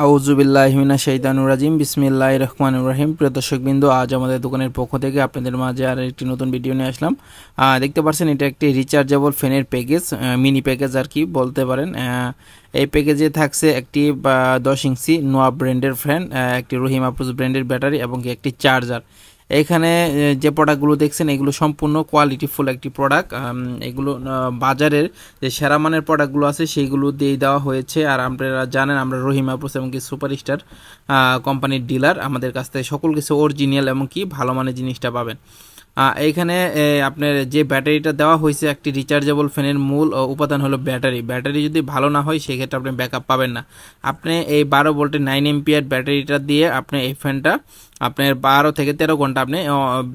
আউযুবিল্লাহি মিনাশ শাইতানির রাজিম বিসমিল্লাহির রহমানির রহিম। প্রিয় দর্শকবৃন্দ, আজ আমাদের দোকানের পক্ষ থেকে আপনাদের মাঝে আর একটি নতুন ভিডিও নিয়ে আসলাম। দেখতে পাচ্ছেন এটা একটি রিচার্জেবল ফ্যানের প্যাকেজ, মিনি প্যাকেজ আর কি বলতে পারেন। এই প্যাকেজে থাকছে একটি 10 ইঞ্চি নোয়া ব্র্যান্ডের ফ্যান, একটি রহিম আফরোজ ব্র্যান্ডের ব্যাটারি এবং একটি চার্জার। এখানে যে প্রোডাক্টগুলো দেখছেন এগুলো সম্পূর্ণ কোয়ালিটিফুল একটি প্রোডাক্ট। এগুলো বাজারের যে সেরা মানের প্রোডাক্টগুলো আছে সেইগুলো দিয়ে দেওয়া হয়েছে। আর আপনারা জানেন আমরা রহিম আফরোজ এবং কি সুপারস্টার কোম্পানির ডিলার, আমাদের কাছ থেকে সকল কিছু অরিজিনাল এবং কি ভালো মানের জিনিসটা পাবেন। এইখানে আপনার যে ব্যাটারিটা দেওয়া হয়েছে, একটি রিচার্জেবল ফ্যানের মূল উপাদান হলো ব্যাটারি যদি ভালো না হয় সেক্ষেত্রে আপনি ব্যাকআপ পাবেন না। আপনি এই 12 ভোল্টের 9 এম্পিয়ার ব্যাটারিটা দিয়ে আপনি এই ফ্যানটা আপনার 12 থেকে 13 ঘন্টা আপনি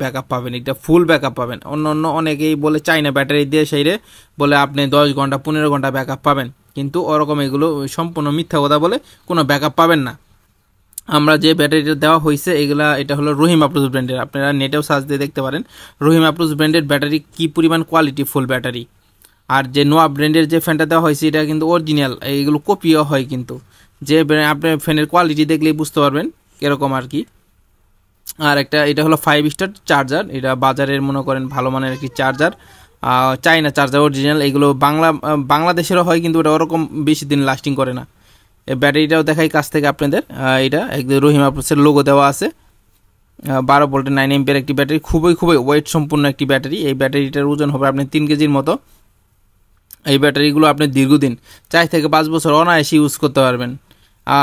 ব্যাকআপ পাবেন, এটা ফুল ব্যাকআপ পাবেন। অন্য অনেকেই বলে চাইনা ব্যাটারি দিয়ে সেইরে বলে আপনি 10 ঘন্টা 15 ঘন্টা ব্যাকআপ পাবেন, কিন্তু ওরকম এগুলো সম্পূর্ণ মিথ্যা কথা বলে কোনো ব্যাকআপ পাবেন না। আমরা যে ব্যাটারিটা দেওয়া হয়েছে এটা হলো রহিম আফরোজ ব্র্যান্ডের, আপনারা নেটেও সার্চ দিয়ে দেখতে পারেন রহিম আফরোজ ব্র্যান্ডের ব্যাটারি কি পরিমাণ কোয়ালিটি ফুল ব্যাটারি। আর যে নোয়া ব্র্যান্ডের যে ফ্যানটা দেওয়া হয়েছে এটা কিন্তু অরিজিনাল, এইগুলো কপিও হয়, কিন্তু যে আপনার ফ্যানের কোয়ালিটি দেখলেই বুঝতে পারবেন এরকম আর কি। আর এটা হলো 5 স্টার চার্জার, এটা বাজারের মনে করেন ভালো মানের একটি চার্জার, চাইনা চার্জার অরিজিনাল। এগুলো বাংলাদেশেরও হয়, কিন্তু ওটা ওরকম বেশি দিন লাস্টিং করে না। এই ব্যাটারিটাও দেখাই কাছ থেকে আপনাদের, এটা একদম রহিম আফরোজের লোগো দেওয়া আছে। 12 ভোল্টের 9 এম্পিয়ার একটি ব্যাটারি, খুবই ওয়েট সম্পূর্ণ একটি ব্যাটারি। এই ব্যাটারিটার ওজন হবে আপনার 3 কেজির মতো। এই ব্যাটারিগুলো আপনি দীর্ঘদিন 4 থেকে 5 বছর অনায়াসে ইউজ করতে পারবেন।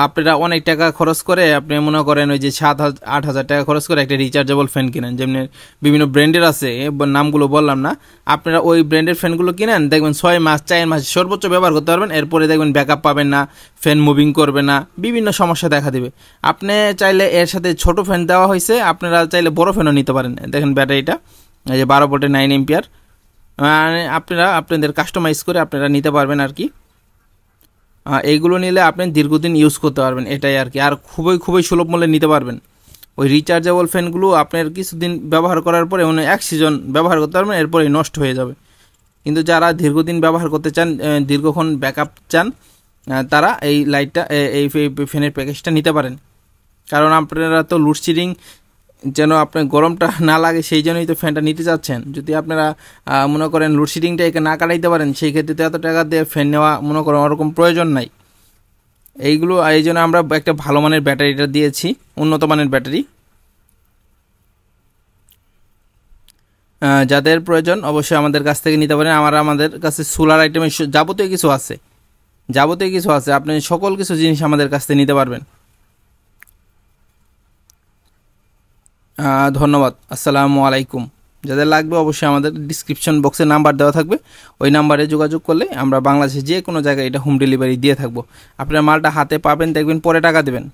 আপনারা অনেক টাকা খরচ করে আপনি মনে করেন ওই যে 7-8 হাজার টাকা খরচ করে একটা রিচার্জেবল ফ্যান কিনেন, যেমনি বিভিন্ন ব্র্যান্ডের আছে, নামগুলো বললাম না। আপনারা ওই ব্র্যান্ডের ফ্যানগুলো কিনেন, দেখবেন 6 মাস 4 মাস সর্বোচ্চ ব্যবহার করতে পারবেন, এরপরে দেখবেন ব্যাকআপ পাবেন না, ফ্যান মুভিং করবে না, বিভিন্ন সমস্যা দেখা দেবে। আপনি চাইলে এর সাথে ছোট ফ্যান দেওয়া হয়েছে, আপনারা চাইলে বড় ফ্যানও নিতে পারেন। দেখেন ব্যাটারিটা এই যে 12 ভোল্টের 9 এম্পিয়ার, আপনারা আপনাদের কাস্টমাইজ করে আপনারা নিতে পারবেন আর কি। এইগুলো নিলে আপনি দীর্ঘদিন ইউজ করতে পারবেন, এটাই আর কি। আর খুবই সুলভ মূল্যে নিতে পারবেন। ওই রিচার্জেবল ফ্যানগুলো আপনার কিছুদিন ব্যবহার করার পরে এক সিজন ব্যবহার করতে পারবেন, এরপরে নষ্ট হয়ে যাবে। কিন্তু যারা দীর্ঘদিন ব্যবহার করতে চান, দীর্ঘক্ষণ ব্যাকআপ চান, তারা এই এই ফ্যানের প্যাকেজটা নিতে পারেন। কারণ আপনারা তো লোডশেডিং যেন আপনার গরমটা না লাগে সেই জন্যই তো ফ্যানটা নিতে চাচ্ছেন। যদি আপনারা মনে করেন লোডশেডিংটা একে না কাটাইতে পারেন, সেই ক্ষেত্রে তো এত টাকা দিয়ে ফ্যান নেওয়া মনে করেন ওরকম প্রয়োজন নাই। এই জন্য আমরা একটা ভালো মানের ব্যাটারিটা দিয়েছি, উন্নত মানের ব্যাটারি। যাদের প্রয়োজন অবশ্যই আমাদের কাছ থেকে নিতে পারেন। আমাদের কাছে সোলার আইটেমের যাবতীয় কিছু আছে, আপনি সকল কিছু জিনিস আমাদের কাছ থেকে নিতে পারবেন। ধন্যবাদ, আসসালামু আলাইকুম। যাদের লাগবে অবশ্যই আমাদের ডিসক্রিপশন বক্সে নাম্বার দেওয়া থাকবে, ওই নাম্বারে যোগাযোগ করলে আমরা বাংলাদেশে যে কোনো জায়গায় এটা হোম ডেলিভারি দিয়ে থাকবো। আপনার মালটা হাতে পাবেন, দেখবেন পরে টাকা দেবেন।